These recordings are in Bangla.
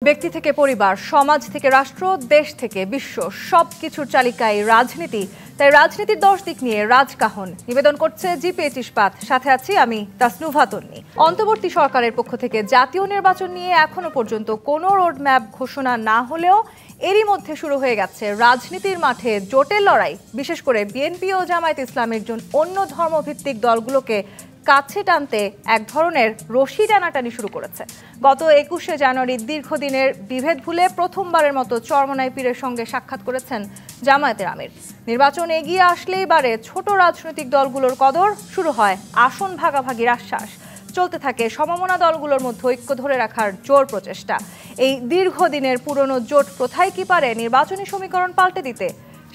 ব্যক্তি থেকে পরিবার, সমাজ থেকে রাষ্ট্র, দেশ থেকে বিশ্ব সবকিছুর চালিকায় রাজনীতি। তাই রাজনীতির 10 দিক নিয়ে রাজকাহন নিবেদন করছে জিপিএইচ ইস্পাত। সাথে আছি আমি তাসনুভা তন্নি। অন্তর্বর্তী সরকারের পক্ষ থেকে জাতীয় নির্বাচন নিয়ে এখনো পর্যন্ত কোনো রোডম্যাপ ঘোষণা না হলেও এরই মধ্যে শুরু হয়ে গেছে রাজনীতির মাঠে জোটের লড়াই। বিশেষ করে বিএনপি ও জামায়াত ইসলামের অন্য ধর্মভিত্তিক দলগুলোকে কাছে টানতে এক ধরনের রশি টানাটানি শুরু করেছে। গত 21শে জানুয়ারি দীর্ঘদিনের বিভেদ ভুলে প্রথমবারের মতো চরমোনাই পীরের সঙ্গে সাক্ষাৎ করেছেন জামায়াতের আমির। নির্বাচন এগিয়ে আসলেই বারে ছোট রাজনৈতিক দলগুলোর কদর, শুরু হয় আসন ভাগাভাগির আশ্বাস। চলতে থাকে সমমনা দলগুলোর মধ্যে ঐক্য ধরে রাখার জোর প্রচেষ্টা। এই দীর্ঘদিনের পুরনো জোট প্রথাই কি পারে নির্বাচনী সমীকরণ পাল্টে দিতে?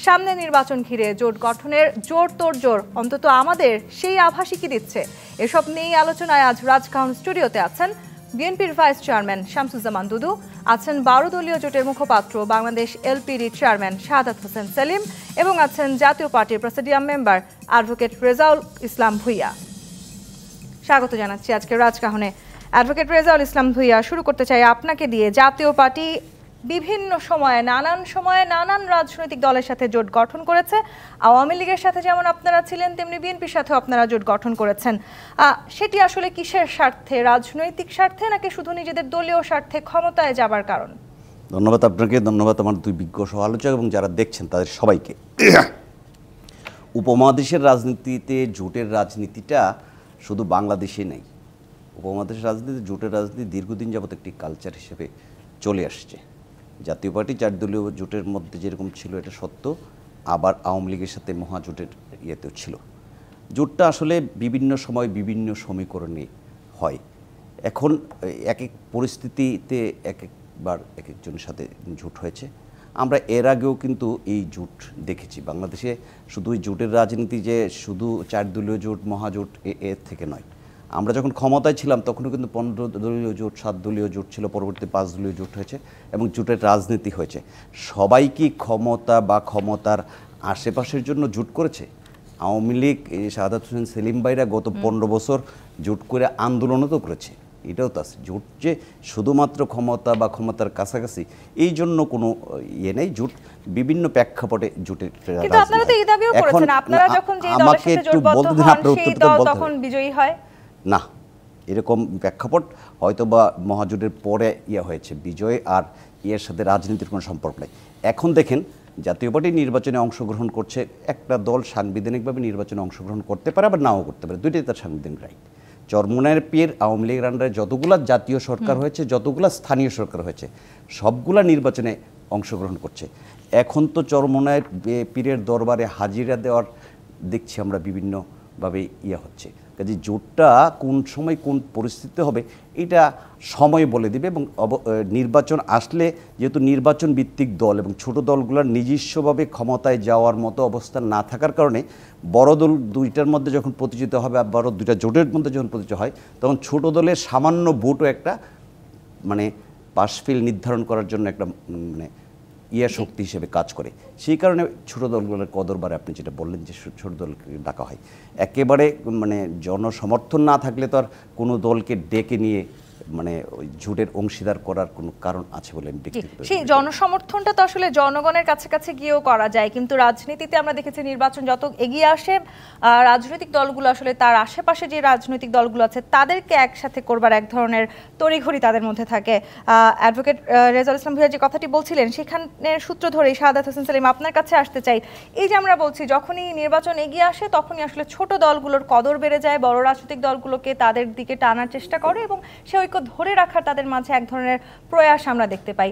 সামনে নির্বাচন ঘিরে জোট গঠনের জোর তোড়জোড় অন্তত আমাদের সেই আভাসই কি দিচ্ছে? এসব নিয়েই আলোচনায় আজ রাজকাহন স্টুডিওতে আছেন বিএনপির ভাইস চেয়ারম্যান শামসুজ্জামান দুদু, আছেন 12 দলীয় জোটের মুখপাত্র বাংলাদেশ এলপিডি চেয়ারম্যান শাহাদাত হোসেন সেলিম এবং আছেন জাতীয় পার্টির প্রেসিডিয়াম মেম্বার অ্যাডভোকেট রেজাউল ইসলাম ভুইয়া। স্বাগত জানাচ্ছি আজকে রাজকাহনে। অ্যাডভোকেট রেজাউল ইসলাম ভুইয়া, শুরু করতে চাই আপনাকে দিয়ে। জাতীয় পার্টি বিভিন্ন সময়ে নানান রাজনৈতিক দলের সাথে জোট গঠন করেছে। আওয়ামী লীগের সাথে যেমন আপনারা ছিলেন, তেমনি বিএনপির সাথেও আপনারা জোট গঠন করেছেন। সেটি আসলে কিসের স্বার্থে? রাজনৈতিক স্বার্থে নাকি শুধু নিজেদের দলীয় স্বার্থে ক্ষমতায় যাবার কারণ? ধন্যবাদ আপনাকে, ধন্যবাদ আমার দুই বিজ্ঞ সমালোচক এবং যারা দেখছেন তাদের সবাইকে। উপমহাদেশের রাজনীতিতে জোটের রাজনীতিটা শুধু বাংলাদেশে নেই। উপমহাদেশের রাজনীতিতে জোটের রাজনীতি দীর্ঘদিন যাবত একটি কালচার হিসেবে চলে আসছে। জাতীয় পার্টি 4 দলীয় জোটের মধ্যে যেরকম ছিল এটা সত্য, আবার আওয়ামী লীগের সাথে মহাজোটের ইয়েতেও ছিল। জোটটা আসলে বিভিন্ন সময় বিভিন্ন সমীকরণে হয়। এখন এক এক পরিস্থিতিতে এক একবার এক একজনের সাথে জোট হয়েছে। আমরা এর আগেও কিন্তু এই জোট দেখেছি বাংলাদেশে। শুধু এই জোটের রাজনীতি যে শুধু 4 দলীয় জোট মহাজোট এর থেকে নয়। আমরা যখন ক্ষমতায় ছিলাম তখনও কিন্তু 15 দলীয় জোট, 7 দলীয় জোট ছিল, পরবর্তী 5 দলীয় জোট হয়েছে এবং জোটের রাজনীতি হয়েছে। সবাই কি ক্ষমতা বা ক্ষমতার আশেপাশের জন্য জোট করেছে? আওয়ামী লীগ, শাহাদাত হোসেন সেলিম ভাইরা গত 15 বছর জোট করে আন্দোলনও তো করেছে। এটাও তো আছে। জোট যে শুধুমাত্র ক্ষমতা বা ক্ষমতার কাছাকাছি এই জন্য কোনো ইয়ে নেই। জোট বিভিন্ন প্রেক্ষাপটে জোটের আমাকে একটু বলতে দিন, আপনার উত্তরটা তখন বিজয়ী হয় না। এরকম প্রেক্ষাপট হয়তো বা মহাজোটের পরে হয়েছে। বিজয় আর এর সাথে রাজনীতির কোনো সম্পর্ক নেই। এখন দেখেন জাতীয় পার্টি নির্বাচনে অংশগ্রহণ করছে। একটা দল সাংবিধানিকভাবে নির্বাচনে অংশগ্রহণ করতে পারে আবার নাও করতে পারে, দুইটাই তার সাংবিধানিক রাইট। চরমোনাইয়ের পীর আওয়ামী লীগের আন্ডারে যতগুলা জাতীয় সরকার হয়েছে, যতগুলা স্থানীয় সরকার হয়েছে, সবগুলা নির্বাচনে অংশগ্রহণ করছে। এখন তো চরমোনাইয়ের পীরের দরবারে হাজিরা দেওয়ার দেখছি আমরা বিভিন্নভাবে হচ্ছে। কাজে জোটটা কোন সময় কোন পরিস্থিতিতে হবে এটা সময় বলে দিবে। এবং নির্বাচন আসলে যেহেতু নির্বাচন ভিত্তিক দল এবং ছোট দলগুলোর নিজস্বভাবে ক্ষমতায় যাওয়ার মতো অবস্থা না থাকার কারণে বড় দল দুইটার মধ্যে যখন প্রতিযোগিতা হবে, বড় দুইটা জোটের মধ্যে যখন প্রতিযোগিতা হয়, তখন ছোট দলের সামান্য ভোটও একটা পাশফিল নির্ধারণ করার জন্য একটা শক্তি হিসেবে কাজ করে। সেই কারণে ছোট দলগুলোর কদর বাড়ে। আপনি যেটা বললেন যে ছোট দলকে ডাকা হয়, একেবারে জনসমর্থন না থাকলে তো আর কোনো দলকে ডেকে নিয়ে ওই জোটের অংশীদার করার কোনো কারণ আছে বলে আমি ব্যক্তিগত। সেই জনসমর্থনটা তো আসলে জনগণের কাছে গিয়েও করা যায়, কিন্তু রাজনীতিতে আমরা দেখেছি নির্বাচন যত এগিয়ে আসে রাজনৈতিক দলগুলো আসলে তার আশেপাশে যে রাজনৈতিক দলগুলো আছে তাদেরকে একসাথে করবার এক ধরনের তড়িঘড়ি তাদের মধ্যে থাকে। অ্যাডভোকেট রেজাউল ইসলাম ভুইয়া যে কথাটি বলছিলেন সেখানের সূত্র ধরেই শাহাদাত হোসেন সেলিম আপনার কাছে আসতে চাই। এই যে আমরা বলছি যখনই নির্বাচন এগিয়ে আসে তখনই আসলে ছোট দলগুলোর কদর বেড়ে যায়, বড় রাজনৈতিক দলগুলোকে তাদের দিকে টানার চেষ্টা করে এবং সে ঐক্য ধরে রাখার তাদের মাঝে এক ধরনের প্রয়াস আমরা দেখতে পাই।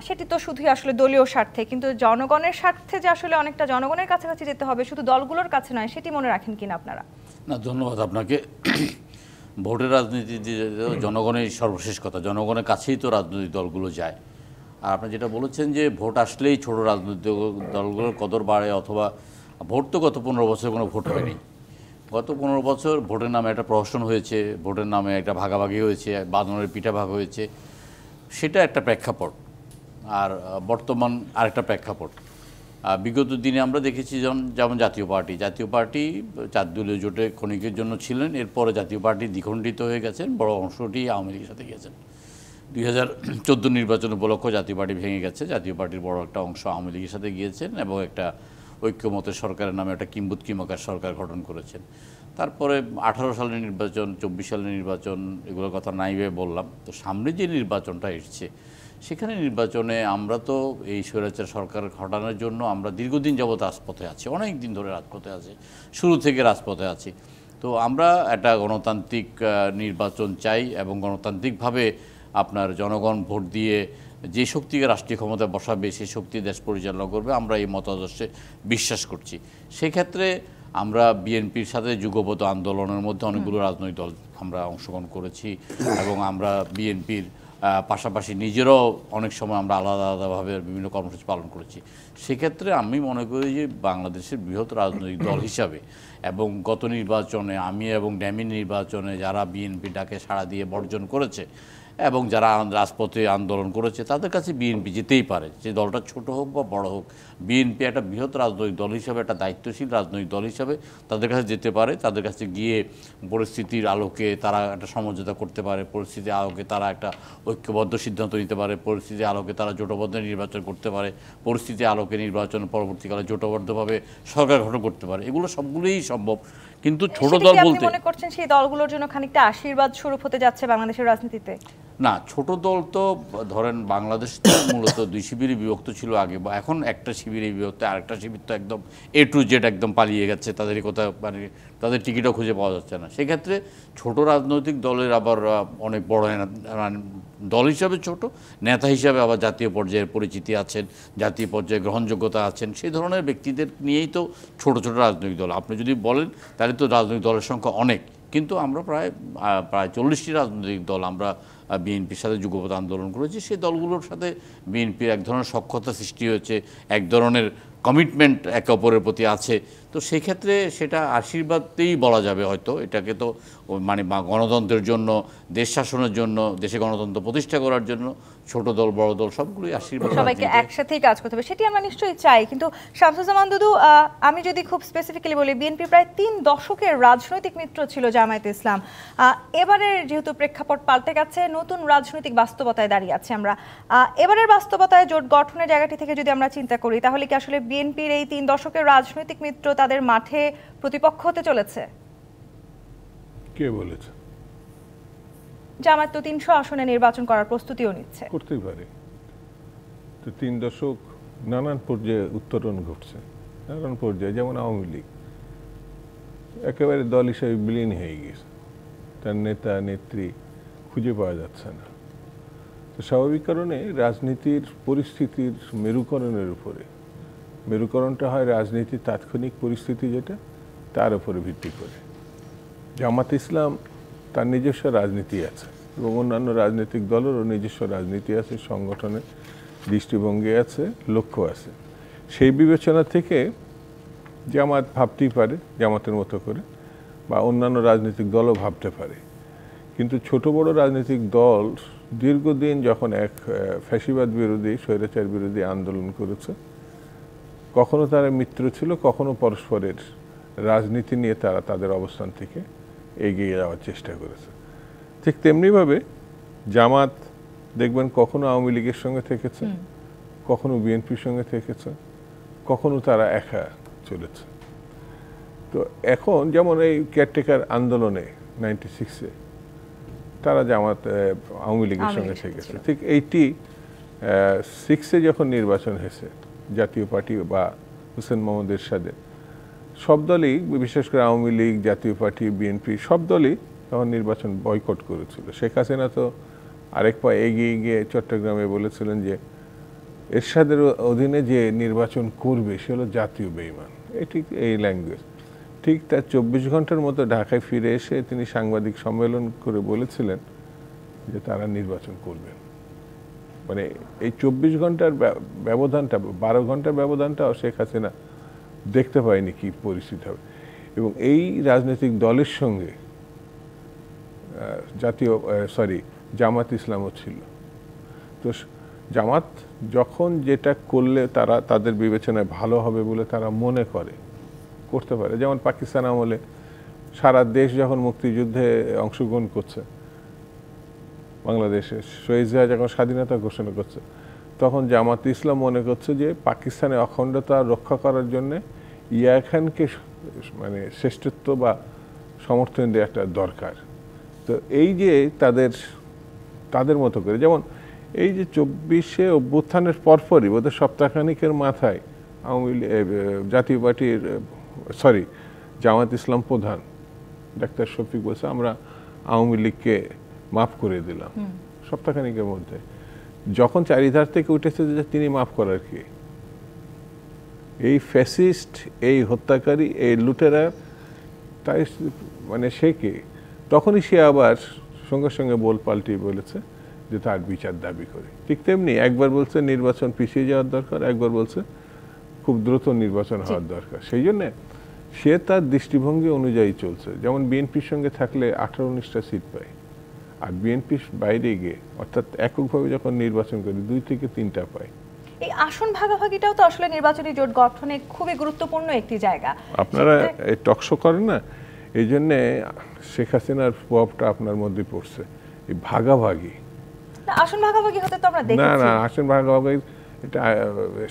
সেটি তো শুধুই আসলে দলীয় স্বার্থে, কিন্তু জনগণের স্বার্থে যে আসলে অনেকটা জনগণের কাছাকাছি যেতে হবে, শুধু দলগুলোর কাছে নয়, সেটি মনে রাখেন কিনা আপনারা? না, ধন্যবাদ আপনাকে। ভোটের রাজনীতি জনগণের সর্বশেষ কথা, জনগণের কাছেই তো রাজনৈতিক দলগুলো যায়। আর আপনি যেটা বলেছেন যে ভোট আসলেই ছোট রাজনৈতিক দলগুলোর কদর বাড়ে, অথবা ভোট তো গত 15 বছর কোনো ভোট হয়নি। গত 15 বছর ভোটের নামে একটা প্রহসন হয়েছে, ভোটের নামে একটা ভাগাভাগি হয়েছে, বাঁধনের পিঠা ভাগ হয়েছে, সেটা একটা প্রেক্ষাপট। আর বর্তমান আরেকটা প্রেক্ষাপট। বিগত দিনে আমরা দেখেছি যেমন জাতীয় পার্টি 4 দলীয় জোটে ক্ষণিকের জন্য ছিলেন, এরপরে জাতীয় পার্টি দ্বিখণ্ডিত হয়ে গেছেন, বড় অংশটি আওয়ামী লীগের সাথে গেছেন। 2014 নির্বাচন উপলক্ষে জাতীয় পার্টি ভেঙে গেছে। জাতীয় পার্টির বড় একটা অংশ আওয়ামী লীগের সাথে গিয়েছেন এবং একটা ঐক্যমতের সরকারের নামে একটা কিংবদন্তিমূলক সরকার গঠন করেছেন। তারপরে 18 সালের নির্বাচন, 24 সালের নির্বাচন, এগুলোর কথা নাই ভেবে বললাম। তো সামনে যে নির্বাচনটা এসছে, সেখানে নির্বাচনে আমরা তো এই স্বৈরাচার সরকার হটানোর জন্য আমরা দীর্ঘদিন যাবৎ রাজপথে আছি, অনেক দিন ধরে রাজপথে আছি, শুরু থেকে রাজপথে আছি। তো আমরা একটা গণতান্ত্রিক নির্বাচন চাই এবং গণতান্ত্রিকভাবে আপনার জনগণ ভোট দিয়ে যে শক্তিকে রাষ্ট্রীয় ক্ষমতায় বসাবে সেই শক্তি দেশ পরিচালনা করবে, আমরা এই মতাদর্শে বিশ্বাস করছি। সেক্ষেত্রে আমরা বিএনপির সাথে যুগপৎ আন্দোলনের মধ্যে অনেকগুলো রাজনৈতিক দল আমরা অংশগ্রহণ করেছি এবং আমরা বিএনপির পাশাপাশি নিজেরাও অনেক সময় আমরা আলাদা আলাদাভাবে বিভিন্ন কর্মসূচি পালন করেছি। সেক্ষেত্রে আমি মনে করি যে বাংলাদেশের বৃহৎ রাজনৈতিক দল হিসাবে এবং গত নির্বাচনে আমি এবং ড্যামিন নির্বাচনে যারা বিএনপি ডাকে সাড়া দিয়ে বর্জন করেছে এবং যারা রাজপথে আন্দোলন করেছে, তাদের কাছে বিএনপি যেতেই পারে, যে দলটা ছোট হোক বা বড় হোক। বিএনপি একটা বৃহৎ রাজনৈতিক দল হিসাবে, একটা দায়িত্বশীল রাজনৈতিক দল হিসাবে তাদের কাছে যেতে পারে। তাদের কাছে গিয়ে পরিস্থিতির আলোকে তারা একটা সমঝোতা করতে পারে, পরিস্থিতির আলোকে তারা একটা ঐক্যবদ্ধ সিদ্ধান্ত নিতে পারে, পরিস্থিতির আলোকে তারা জোটবদ্ধ নির্বাচন করতে পারে, পরিস্থিতির আলোকে নির্বাচন পরবর্তীকালে জোটবদ্ধভাবে সরকার গঠন করতে পারে। এগুলো সবগুলোই সম্ভব। কিন্তু ছোট দল বলতে মনে করছেন সেই দলগুলোর জন্য খানিকটা আশীর্বাদ স্বরূপ হতে যাচ্ছে বাংলাদেশের রাজনীতিতে? না, ছোট দল তো ধরেন বাংলাদেশ মূলত দুই শিবিরে বিভক্ত ছিল আগে, বা এখন একটা শিবিরে বিভক্ত। আরেকটা শিবির তো একদম A to Z একদম পালিয়ে গেছে, তাদের কথা মানে তাদের টিকিটও খুঁজে পাওয়া যাচ্ছে না। সেক্ষেত্রে ছোট রাজনৈতিক দলের আবার অনেক বড় মানে দল হিসাবে ছোট, নেতা হিসাবে আবার জাতীয় পর্যায়ের পরিচিতি আছেন, জাতীয় পর্যায়ে গ্রহণযোগ্যতা আছেন, সেই ধরনের ব্যক্তিদের নিয়েই তো ছোট ছোট রাজনৈতিক দল। আপনি যদি বলেন তাহলে তো রাজনৈতিক দলের সংখ্যা অনেক, কিন্তু আমরা প্রায় 40টি রাজনৈতিক দল আমরা বিএনপির সাথে যুগপৎ আন্দোলন করেছি। সেই দলগুলোর সাথে বিএনপির এক ধরনের সখ্যতা সৃষ্টি হয়েছে, এক ধরনের কমিটমেন্ট একে অপরের প্রতি আছে। তো সেই ক্ষেত্রে সেটা আশীর্বাদতেই বলা যাবে হয়তো। এটাকে তো মানে গণতন্ত্রের জন্য, দেশ শাসনের জন্য, দেশে গণতন্ত্র প্রতিষ্ঠা করার জন্য ছোট দল বড় দল সবগুলোই আশীর্বাদ, সবাইকে একসাথেই কাজ করতে হবে, সেটি আমরা নিশ্চয়ই চাই। কিন্তু শামসুজ্জামান দুদু, আমি যদি খুব স্পেসিফিক্যালি বলি, বিএনপি প্রায় 3 দশকের রাজনৈতিক মিত্র ছিল জামায়াতে ইসলাম। এবারের যেহেতু প্রেক্ষাপট পাল্টে গেছে, নতুন রাজনৈতিক বাস্তবতায় দাঁড়িয়ে আছে আমরা। এবারের বাস্তবতায় জোট গঠনের জায়গাটি থেকে যদি আমরা চিন্তা করি, তাহলে কি আসলে বিএনপির এই 3 দশকের রাজনৈতিক মিত্র তাদের মাঠে প্রতিপক্ষ হতে চলেছে? কে বলেছে? জামায়াত তো 300 আসনে নির্বাচন করার প্রস্তুতিও নিচ্ছে। করতেই পারে। তো 3 দশক নানান পর্যায়ে উত্তরণ ঘটছে, নানান পর্যায়ে। যেমন আওয়ামী লীগ একেবারে দল হিসেবে বিলীন হয়ে গেছে, তার নেতা নেত্রী খুঁজে পাওয়া যাচ্ছে না। তো স্বাভাবিক কারণে রাজনীতির পরিস্থিতির মেরুকরণের উপরে, মেরুকরণটা হয় রাজনীতির তাৎক্ষণিক পরিস্থিতি যেটা, তার উপরে ভিত্তি করে। জামাত ইসলাম তার নিজস্ব রাজনীতি আছে এবং অন্যান্য রাজনৈতিক দলেরও নিজস্ব রাজনীতি আছে, সংগঠনের দৃষ্টিভঙ্গি আছে, লক্ষ্য আছে। সেই বিবেচনা থেকে জামাত ভাবতেই পারে জামাতের মতো করে, বা অন্যান্য রাজনৈতিক দলও ভাবতে পারে। কিন্তু ছোট বড় রাজনৈতিক দল দীর্ঘদিন যখন এক ফ্যাসিবাদ বিরোধী, স্বৈরাচার বিরোধী আন্দোলন করেছে, কখনো তারা মিত্র ছিল, কখনো পরস্পরের রাজনীতি নিয়ে তারা তাদের অবস্থান থেকে এগিয়ে যাওয়ার চেষ্টা করেছে। ঠিক তেমনিভাবে জামাত দেখবেন কখনো আওয়ামী লীগের সঙ্গে থেকেছে, কখনো বিএনপির সঙ্গে থেকেছে, কখনো তারা একা চলেছে। তো এখন যেমন এই কেয়ারটেকার আন্দোলনে 96-এ তারা জামাত আওয়ামী লীগের সঙ্গে থেকেছে। ঠিক 86-এ যখন নির্বাচন হয়েছে জাতীয় পার্টি বা হোসেন মোহাম্মদ এরশাদের, সব দলই, বিশেষ করে আওয়ামী লীগ, জাতীয় পার্টি, বিএনপি, সব দলই তখন নির্বাচন বয়কট করেছিল। শেখ হাসিনা তো আরেক পা এগিয়ে গিয়ে চট্টগ্রামে বলেছিলেন যে এরশাদের অধীনে যে নির্বাচন করবে সে হলো জাতীয় বেঈমান। ঠিক এই ল্যাঙ্গুয়েজ। ঠিক তার 24 ঘন্টার মতো ঢাকায় ফিরে এসে তিনি সাংবাদিক সম্মেলন করে বলেছিলেন যে তারা নির্বাচন করবেন। মানে এই 24 ঘন্টার ব্যবধানটা, 12 ঘন্টার ব্যবধানটাও শেখ হাসিনা দেখতে পায়নি কি পরিস্থিতি হবে। এবং এই রাজনৈতিক দলের সঙ্গে জামাত ইসলামও ছিল। তো জামাত যখন যেটা করলে তারা তাদের বিবেচনায় ভালো হবে বলে তারা মনে করে, করতে পারে। যেমন পাকিস্তান আমলে সারা দেশ যখন মুক্তিযুদ্ধে অংশগ্রহণ করছে, বাংলাদেশের শহীদ জিয়া যখন স্বাধীনতা ঘোষণা করছে তখন জামাত ইসলাম মনে করছে যে পাকিস্তানের অখণ্ডতা রক্ষা করার জন্য ইয়া খানকে মানে শ্রেষ্ঠত্ব বা সমর্থন দেওয়াটা দরকার। তো এই যে তাদের মতো করে, যেমন এই যে 24শে অভ্যুত্থানের পরপরই বোধহয় সপ্তাহখানিকের মাথায় জাতীয় পার্টির জামাত ইসলাম প্রধান ডাক্তার শফিক বলছে আমরা আওয়ামী লীগকে মাফ করে দিলাম সপ্তাহখানিকের মধ্যে। যখন চারিধার থেকে উঠেছে যে তিনি মাফ করার কি, এই ফ্যাসিস্ট, এই হত্যাকারী, এই লুটেরা, তাই মানে সে কে? তখনই সে আবার সঙ্গে সঙ্গে পাল্টিয়ে বলেছে যে তার বিচার দাবি করে। ঠিক তেমনি একবার বলছে নির্বাচন পিছিয়ে যাওয়ার দরকার, একবার বলছে খুব দ্রুত নির্বাচন হওয়ার দরকার। সেই জন্য সে তার দৃষ্টিভঙ্গি অনুযায়ী চলছে। যেমন বিএনপির সঙ্গে থাকলে 18-19টা সিট পায়, আর বিএনপির বাইরে গিয়ে অর্থাৎ এককভাবে যখন নির্বাচন করি 2 থেকে 3টা পায়। এই আসন ভাগাভাগিটাও তো আসলে নির্বাচনী জোট গঠনে খুবই গুরুত্বপূর্ণ একটি জায়গা। আপনারা এই টকশো করেন না, এই জন্যে শেখ হাসিনার প্রভাবটা আপনার মধ্যে পড়ছে, এই ভাগাভাগি। আসন ভাগাভাগি হতে তো আমরা দেখেছি। না আসন ভাগাভাগি এটা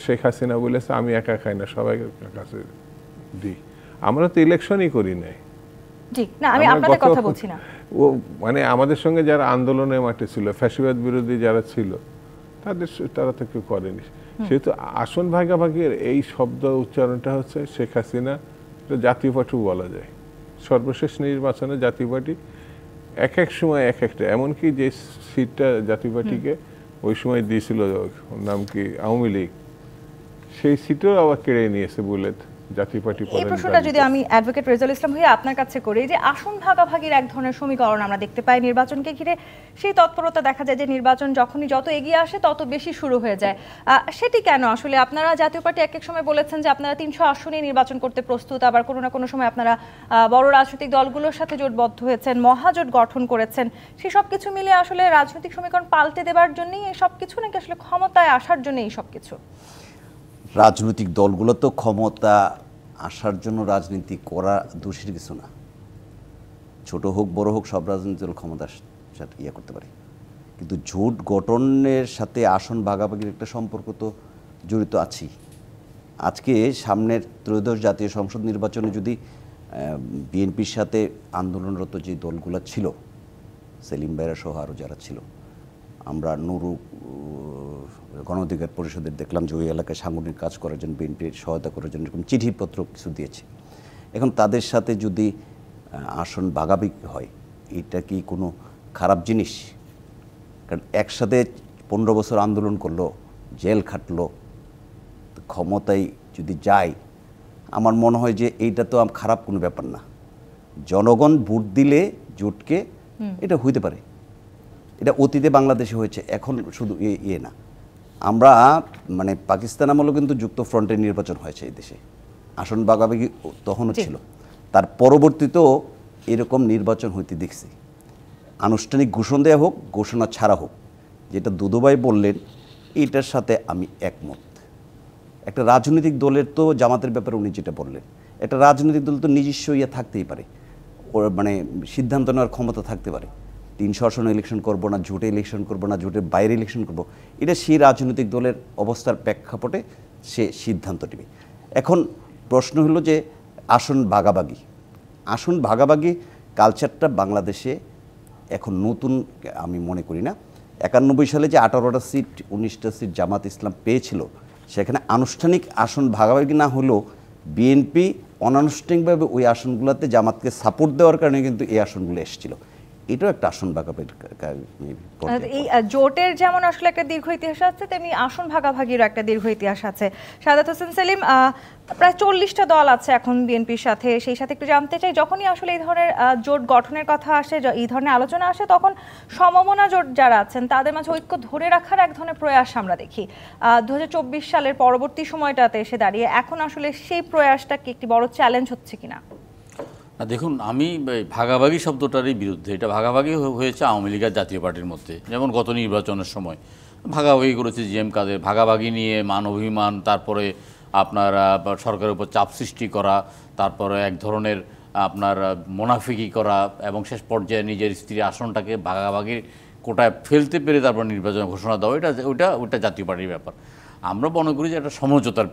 শেখ হাসিনা বলেছে আমি একা খাই না, সবাই কাছে দিই। আমরা তো ইলেকশনই করি নাই। জি না, আমি আপনাদের কথা বলছি না। ও মানে আমাদের সঙ্গে যারা আন্দোলনের মাঠে ছিল, ফ্যাসিবাদ বিরোধী যারা ছিল, তারা তো কেউ করেনি। সেহেতু আসন ভাগাভাগির এই শব্দ উচ্চারণটা হচ্ছে শেখ হাসিনা জাতীয় পার্টি বলা যায়। সর্বশেষ নির্বাচনে জাতীয় পার্টি এক এক সময় এক একটা, এমনকি যে সিটটা জাতীয় পার্টিকে ওই সময় দিয়েছিল নাম কি আওয়ামী লীগ, সেই সিটও আবার কেড়ে নিয়েছে বুলেট জাতীয় পার্টি। এই প্রশ্নটা যদি আমি অ্যাডভোকেট রেজাউল ইসলাম হয়ে আপনার কাছে করি, যে আসন ভাগাভাগির এক ধরনের সমীকরণ আমরা দেখতে পাই নির্বাচনকে ঘিরে, সেই তৎপরতা দেখা যায় যে নির্বাচন যখনই যত এগিয়ে আসে তত বেশি শুরু হয়ে যায়। সেটি কেন আসলে? আপনারা জাতীয় পার্টি এক এক সময় বলেছেন যে আপনারা 300 আসনে নির্বাচন করতে প্রস্তুত, আবার কোনো না কোনো সময় আপনারা বড় রাজনৈতিক দলগুলোর সাথে জোটবদ্ধ হয়েছেন, মহাজোট গঠন করেছেন। সেই সব কিছু মিলে আসলে রাজনৈতিক সমীকরণ পাল্টে দেওয়ার জন্যই এই সব কিছু, নাকি আসলে ক্ষমতায় আসার জন্য এই সব কিছু? রাজনৈতিক দলগুলো তো ক্ষমতা আসার জন্য রাজনীতি করা দোষের কিছু না। ছোট হোক বড় হোক সব রাজনৈতিক দল ক্ষমতা ইয়ে করতে পারে, কিন্তু জোট গঠনের সাথে আসন ভাগাভাগির একটা সম্পর্ক তো জড়িত আছেই। আজকে সামনের ত্রয়োদশ জাতীয় সংসদ নির্বাচনে যদি বিএনপির সাথে আন্দোলনরত যে দলগুলো ছিল, সেলিম ভাইরা সহ আরও যারা ছিল, আমরা নুরু গণ অধিকার পরিষদের দেখলাম যে ওই এলাকায় সাংগঠনিক কাজ করার জন্য বিএনপির সহায়তা করার জন্য এরকম চিঠিপত্র কিছু দিয়েছে। এখন তাদের সাথে যদি আসন ভাগাভাগি হয়, এটা কি কোনো খারাপ জিনিস? কারণ একসাথে 15 বছর আন্দোলন করলো, জেল খাটলো, ক্ষমতায় যদি যায়, আমার মনে হয় যে এইটা তো খারাপ কোনো ব্যাপার না। জনগণ ভোট দিলে জোটকে, এটা হইতে পারে। এটা অতীতে বাংলাদেশে হয়েছে, এখন শুধু ইয়ে না। আমরা মানে পাকিস্তান আমলেও কিন্তু যুক্ত ফ্রন্টের নির্বাচন হয়েছে এই দেশে, আসন ভাগাভাগি তখনও ছিল। তার পরবর্তীতেও এরকম নির্বাচন হইতে দেখছি। আনুষ্ঠানিক ঘোষণা দেওয়া হোক, ঘোষণা ছাড়া হোক, যেটা দুদুভাই বললেন এটার সাথে আমি একমত। একটা রাজনৈতিক দলের তো জামাতের ব্যাপারে উনি যেটা বললেন, একটা রাজনৈতিক দল তো নিজস্ব ইয়ে থাকতেই পারে, ওর মানে সিদ্ধান্ত নেওয়ার ক্ষমতা থাকতে পারে। 300 আসনে ইলেকশন করবো না, জোটে ইলেকশন করবো না, জোটের বাইরে ইলেকশন করবো, এটা সেই রাজনৈতিক দলের অবস্থার প্রেক্ষাপটে সে সিদ্ধান্ত নেবে। এখন প্রশ্ন হলো যে আসন ভাগাভাগি কালচারটা বাংলাদেশে এখন নতুন আমি মনে করি না। 91 সালে যে 18টা সিট 19টা সিট জামাত ইসলাম পেয়েছিল, সেখানে আনুষ্ঠানিক আসন ভাগাভাগি না হলেও বিএনপি অনানুষ্ঠানিকভাবে ওই আসনগুলোতে জামাতকে সাপোর্ট দেওয়ার কারণে কিন্তু এই আসনগুলো এসেছিল। এটাও একটা আসন ভাগাভাগি। এই জোটের যেমন আসলে একটা দীর্ঘ ইতিহাস আছে, তেমনি আসন ভাগাভাগিরও একটা দীর্ঘ ইতিহাস আছে। সাদাত হোসেন সেলিম, প্রায় 40টা দল আছে এখন বিএনপির সাথে। সেই সাথে একটু জানতে চাই, যখনই আসলে এই ধরনের জোট গঠনের কথা আসে, এই ধরনের আলোচনা আসে, তখন সমমনা জোট যারা আছেন তাদের মাঝে ঐক্য ধরে রাখার এক ধরনের প্রয়াস আমরা দেখি। 2024 সালের পরবর্তী সময়টাতে এসে দাঁড়িয়ে এখন আসলে সেই প্রয়াসটা কি একটি বড় চ্যালেঞ্জ হচ্ছে কিনা? দেখুন, আমি ভাগাভাগি শব্দটারই বিরুদ্ধে। এটা ভাগাভাগি হয়েছে আওয়ামী লীগ আর জাতীয় পার্টির মধ্যে। যেমন গত নির্বাচনের সময় ভাগাভাগি করেছে জিএম কাদের, ভাগাভাগি নিয়ে মান অভিমান, তারপরে আপনার সরকারের উপর চাপ সৃষ্টি করা, তারপরে এক ধরনের আপনার মুনাফিকি করা, এবং শেষ পর্যায়ে নিজের স্ত্রীর আসনটাকে ভাগাভাগি কোটায় ফেলতে পেরে তারপর নির্বাচন ঘোষণা দেওয়া, ওইটা জাতীয় পার্টির ব্যাপার। আমরা মনে করি যে একটা সমঝোতার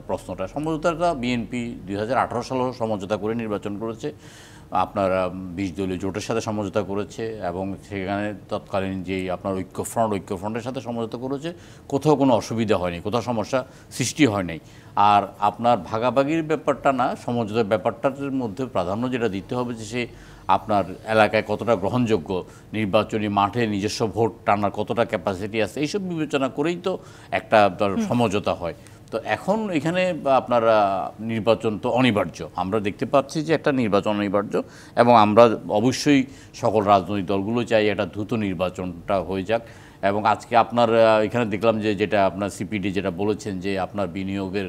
প্রশ্নটা, সমঝোতাটা বিএনপি 2018 সালেও সমঝোতা করে নির্বাচন করেছে, আপনার 20 দলীয় জোটের সাথে সমঝোতা করেছে, এবং সেখানে তৎকালীন যেই আপনার ঐক্যফ্রন্টের সাথে সমঝোতা করেছে, কোথাও কোনো অসুবিধা হয়নি, কোথাও সমস্যা সৃষ্টি হয় নাই। আর আপনার ভাগাভাগির ব্যাপারটা না, সমঝোতার ব্যাপারটার মধ্যে প্রাধান্য যেটা দিতে হবে যে সে আপনার এলাকায় কতটা গ্রহণযোগ্য, নির্বাচনী মাঠে নিজস্ব ভোট টানার কতটা ক্যাপাসিটি আছে, এইসব বিবেচনা করেই তো একটা সমঝোতা হয়। তো এখন এখানে আপনার নির্বাচন তো অনিবার্য, আমরা দেখতে পাচ্ছি যে একটা নির্বাচন অনিবার্য, এবং আমরা অবশ্যই সকল রাজনৈতিক দলগুলো চাই একটা দ্রুত নির্বাচনটা হয়ে যাক। এবং আজকে আপনার এখানে দেখলাম যে যেটা আপনার সিপিডি যেটা বলেছেন যে আপনার বিনিয়োগের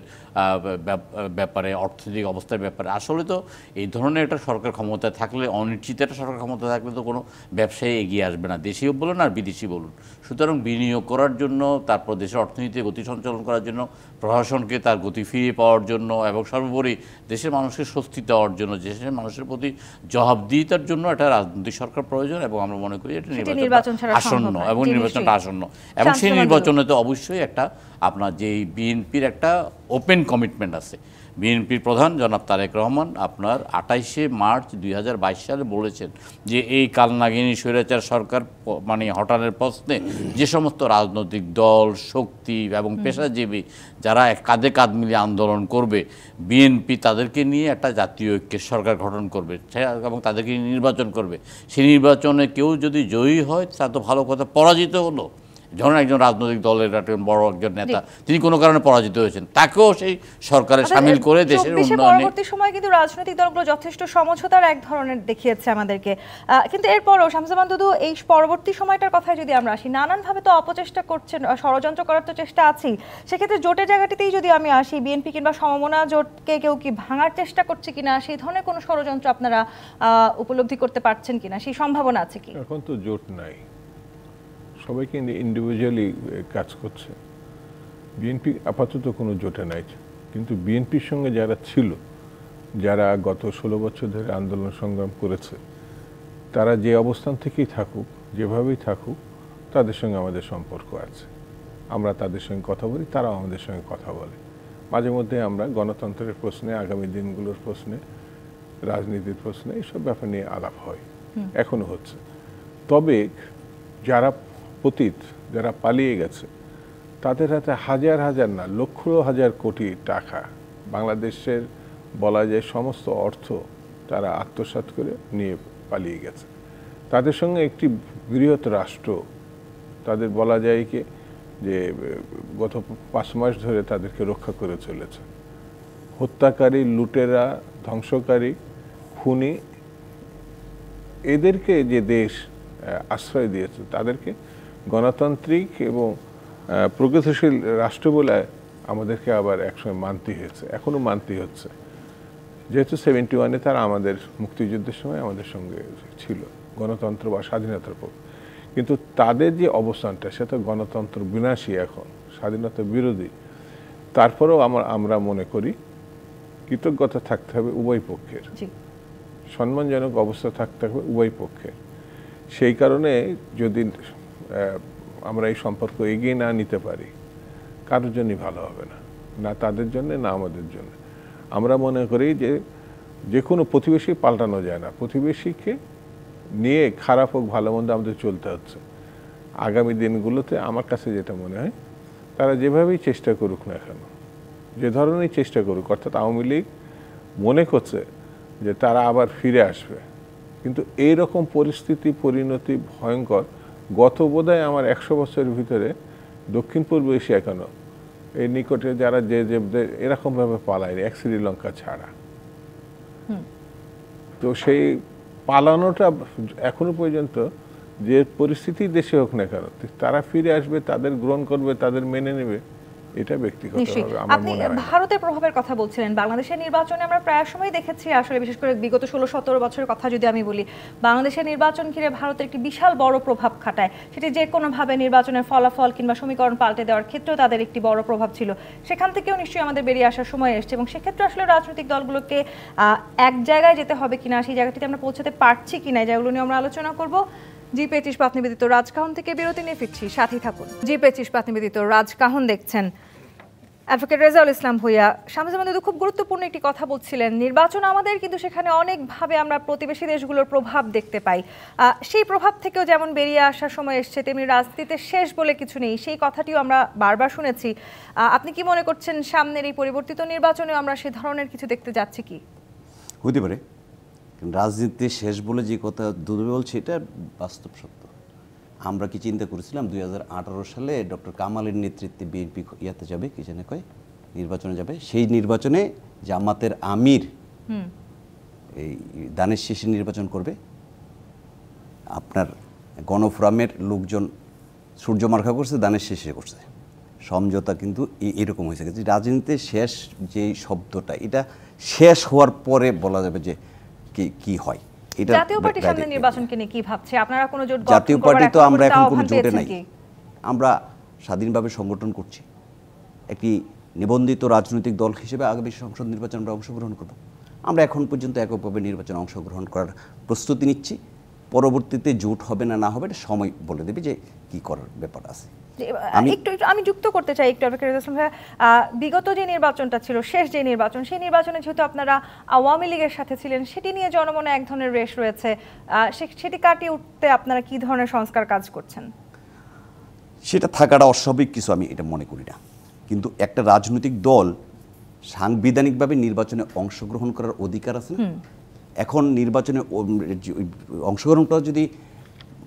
ব্যাপারে, অর্থনৈতিক অবস্থার ব্যাপারে, আসলে তো এই ধরনের একটা সরকার ক্ষমতায় থাকলে, অনিশ্চিত একটা সরকার ক্ষমতায় থাকলে তো কোনো ব্যবসায়ী এগিয়ে আসবে না, দেশীয় বলুন আর বিদেশি বলুন। সুতরাং বিনিয়োগ করার জন্য, তারপর দেশের অর্থনীতিতে গতি সঞ্চালন করার জন্য, প্রশাসনকে তার গতি ফিরিয়ে পাওয়ার জন্য, এবং সর্বোপরি দেশের মানুষকে স্বস্তি দেওয়ার জন্য, দেশের মানুষের প্রতি জবাবদিহিতার জন্য একটা রাজনৈতিক সরকার প্রয়োজন। এবং আমরা মনে করি এটা নির্বাচন আসন্ন, এবং নির্বাচনটা আসন্ন, এবং সেই নির্বাচনে তো অবশ্যই একটা আপনার যেই বিএনপির একটা ওপেন কমিটমেন্ট আছে। বিএনপির প্রধান জনাব তারেক রহমান আপনার 28শে মার্চ 2022 সালে বলেছেন যে এই কালনাগিনী স্বৈরাচার সরকার মানে হটানোর প্রশ্নে যে সমস্ত রাজনৈতিক দল, শক্তি এবং পেশাজীবী যারা কাঁধে কাঁধ মিলিয়ে আন্দোলন করবে, বিএনপি তাদেরকে নিয়ে একটা জাতীয় ঐক্যের সরকার গঠন করবে এবং তাদেরকে নির্বাচন করবে। সেই নির্বাচনে কেউ যদি জয়ী হয় তা তো ভালো কথা, পরাজিত হলো, যখন একজন রাজনৈতিক দলের বড় একজন নেতা তিনি কোনো কারণে পরাজিত হয়েছেন, তাকেও সেই সরকারে শামিল করে দেশের উন্নয়নে। পরবর্তী সময় কিন্তু রাজনৈতিক দলগুলো যথেষ্ট সমঝোতার এক ধরনের দেখিয়েছে আমাদেরকে, কিন্তু এরপরও শামসুজ্জামান দুদু, এই পরবর্তী সময়টার কথায় যদি আমরা আসি, নানানভাবে তো অপচেষ্টা করছেন, ষড়যন্ত্র করার তো চেষ্টা আছেই। সেক্ষেত্রে জোটের জায়গাটিতেই যদি আমি আসি, বিএনপি কিংবা সমমনা জোটকে কেউ কি ভাঙার চেষ্টা করছে কিনা, সেই ধরনের কোনো ষড়যন্ত্র আপনারা উপলব্ধি করতে পারছেন কিনা, সেই সম্ভাবনা আছে কি? এখন তো জোট নাই, সবাইকে ইন্ডিভিজুয়ালি কাজ করছে। বিএনপি আপাতত কোনো জোটে নাই, কিন্তু বিএনপির সঙ্গে যারা ছিল, যারা গত 16 বছর ধরে আন্দোলন সংগ্রাম করেছে, তারা যে অবস্থান থেকেই থাকুক, যেভাবেই থাকুক, তাদের সঙ্গে আমাদের সম্পর্ক আছে। আমরা তাদের সঙ্গে কথা বলি, তারাও আমাদের সঙ্গে কথা বলে। মাঝে মধ্যে আমরা গণতন্ত্রের প্রশ্নে, আগামী দিনগুলোর প্রশ্নে, রাজনীতির প্রশ্নে এইসব ব্যাপার নিয়ে আলাপ হয়, এখনো হচ্ছে। তবে যারা পতিত, যারা পালিয়ে গেছে, তাদের হাতে হাজার হাজার না, লক্ষ হাজার কোটি টাকা, বাংলাদেশের বলা যায় সমস্ত অর্থ তারা আত্মসাৎ করে নিয়ে পালিয়ে গেছে। তাদের সঙ্গে একটি বৃহৎ রাষ্ট্র, তাদের বলা যায় কি যে গত 5 মাস ধরে তাদেরকে রক্ষা করে চলেছে। হত্যাকারী, লুটেরা, ধ্বংসকারী, খুনি, এদেরকে যে দেশ আশ্রয় দিয়েছে, তাদেরকে গণতান্ত্রিক এবং প্রগতিশীল রাষ্ট্র বলে আমাদেরকে আবার একসময় মানতে হয়েছে, এখনও মানতে হচ্ছে। যেহেতু 71-এ তারা আমাদের মুক্তিযুদ্ধের সময় আমাদের সঙ্গে ছিল, গণতন্ত্র বা স্বাধীনতার পক্ষে। কিন্তু তাদের যে অবস্থানটা, সেটা গণতন্ত্র বিনাশী, এখন স্বাধীনতা বিরোধী। তারপরেও আমরা মনে করি কৃতজ্ঞতা থাকতে হবে উভয় পক্ষের, সম্মানজনক অবস্থা থাকতে হবে উভয় পক্ষের। সেই কারণে যদি আমরা এই সম্পর্ক এগিয়ে না নিতে পারি, কারোর জন্যই ভালো হবে না, না তাদের জন্য না আমাদের জন্য। আমরা মনে করি যে কোনো প্রতিবেশী পাল্টানো যায় না, প্রতিবেশীকে নিয়ে খারাপ হোক ভালো মন্দ আমাদের চলতে হচ্ছে। আগামী দিনগুলোতে আমার কাছে যেটা মনে হয়, তারা যেভাবেই চেষ্টা করুক না কেন, যে ধরনের চেষ্টা করুক, অর্থাৎ আওয়ামী লীগ মনে করছে যে তারা আবার ফিরে আসবে, কিন্তু এইরকম পরিস্থিতি, পরিণতি ভয়ঙ্কর। গত বোধহয় আমার 100 বছরের ভিতরে দক্ষিণ পূর্ব এশিয়া কেন এই নিকটে যারা যে এরকমভাবে পালায়নি, এক শ্রীলঙ্কা ছাড়া। তো সেই পালানোটা এখনো পর্যন্ত যে পরিস্থিতি দেশে হোক না কেন, তারা ফিরে আসবে, তাদের গ্রহণ করবে, তাদের মেনে নেবে, এটা ব্যক্তিগতভাবে আমার মনে হয়। ভারতের প্রভাবের কথা বলছিলেন, বাংলাদেশের নির্বাচনে আমরা প্রায় সময় দেখেছি, আসলে বিশেষ করে বিগত 16-17 বছরের কথা যদি আমি বলি, বাংলাদেশের নির্বাচন ঘিরে ভারতের একটি বিশাল বড় প্রভাব খাটায়। সেটি যে কোনোভাবে নির্বাচনের ফলাফল কিংবা সমীকরণ পাল্টে দেওয়ার ক্ষেত্রেও তাদের একটি বড় প্রভাব ছিল। সেখান থেকেও নিশ্চয়ই আমাদের বেরিয়ে আসার সময় এসছে, এবং সেক্ষেত্রে আসলে রাজনৈতিক দলগুলোকে এক জায়গায় যেতে হবে কিনা, সেই জায়গাটিতে আমরা পৌঁছাতে পারছি কিনা, যেগুলো নিয়ে আমরা আলোচনা করব। জি25 ইস্পাত নিবেদিত রাজকাহন থেকে বিরতি নিয়ে ফিরছি, সাথেই থাকুন। জি25 ইস্পাত নিবেদিত রাজকাহন দেখছেন। অ্যাডভোকেট রেজাউল ইসলাম ভূঁইয়া, শামসুজ্জামান দুদু খুব গুরুত্বপূর্ণ একটি কথা বলছিলেন। নির্বাচন আমাদের, কিন্তু সেখানে অনেকভাবে আমরা প্রতিবেশী দেশগুলোর প্রভাব দেখতে পাই। সেই প্রভাব থেকেও যেমন বেরিয়ে আসার সময় এসছে, তেমনি রাজনীতিতে শেষ বলে কিছু নেই, সেই কথাটিও আমরা বারবার শুনেছি। আপনি কি মনে করছেন সামনের এই পরিবর্তিত নির্বাচনে আমরা সে ধরনের কিছু দেখতে যাচ্ছি কি? হতে পারে। রাজনীতি শেষ বলে যে কথা দুদু বলছে, এটা বাস্তব সত্য। আমরা কি চিন্তা করেছিলাম 2018 সালে ডক্টর কামালের নেতৃত্বে বিএনপি ইয়াতে যাবে, কি জানে কয় নির্বাচনে যাবে, সেই নির্বাচনে জামাতের আমির এই দানের শেষে নির্বাচন করবে, আপনার গণফোরামের লোকজন সূর্য মার্কা করছে, দানের শেষে করছে। সমঝোতা কিন্তু এরকম হয়েছে। রাজনীতিতে শেষ যে শব্দটা, এটা শেষ হওয়ার পরে বলা যাবে যে কি হয়। জাতীয় পার্টি সামনে নির্বাচনকে নিয়ে কি ভাবছে? আপনারা কোনো জোট? জাতীয় পার্টি তো আমরা এখন কোনো জোটে নাই, আমরা স্বাধীনভাবে সংগঠন করছি। একটি নিবন্ধিত রাজনৈতিক দল হিসেবে আগামী সংসদ নির্বাচনে আমরা অংশগ্রহণ করব। আমরা এখন পর্যন্ত এককভাবে নির্বাচনে অংশগ্রহণ করার প্রস্তুতি নিচ্ছি। পরবর্তীতে জোট হবে না না হবে, সময় বলে দেবে যে কি করার ব্যাপার আছে। আমি যুক্ত করতে চাই একটু বিগত যে নির্বাচনটা ছিল, শেষ যে নির্বাচন, সেই নির্বাচনে যেহেতু আপনারা আওয়ামী লীগের সাথে ছিলেন, সেটি নিয়ে জনমনে এক ধরনের রেশ রয়েছে। সেটি কাটিয়ে উঠতে আপনারা কি ধরনের সংস্কার কাজ করছেন? সেটা থাকাটা অস্বাভাবিক কিছু আমি এটা মনে করি না, কিন্তু একটা রাজনৈতিক দল সাংবিধানিকভাবে নির্বাচনে অংশগ্রহণ করার অধিকার আছে না। এখন নির্বাচনে অংশগ্রহণটা যদি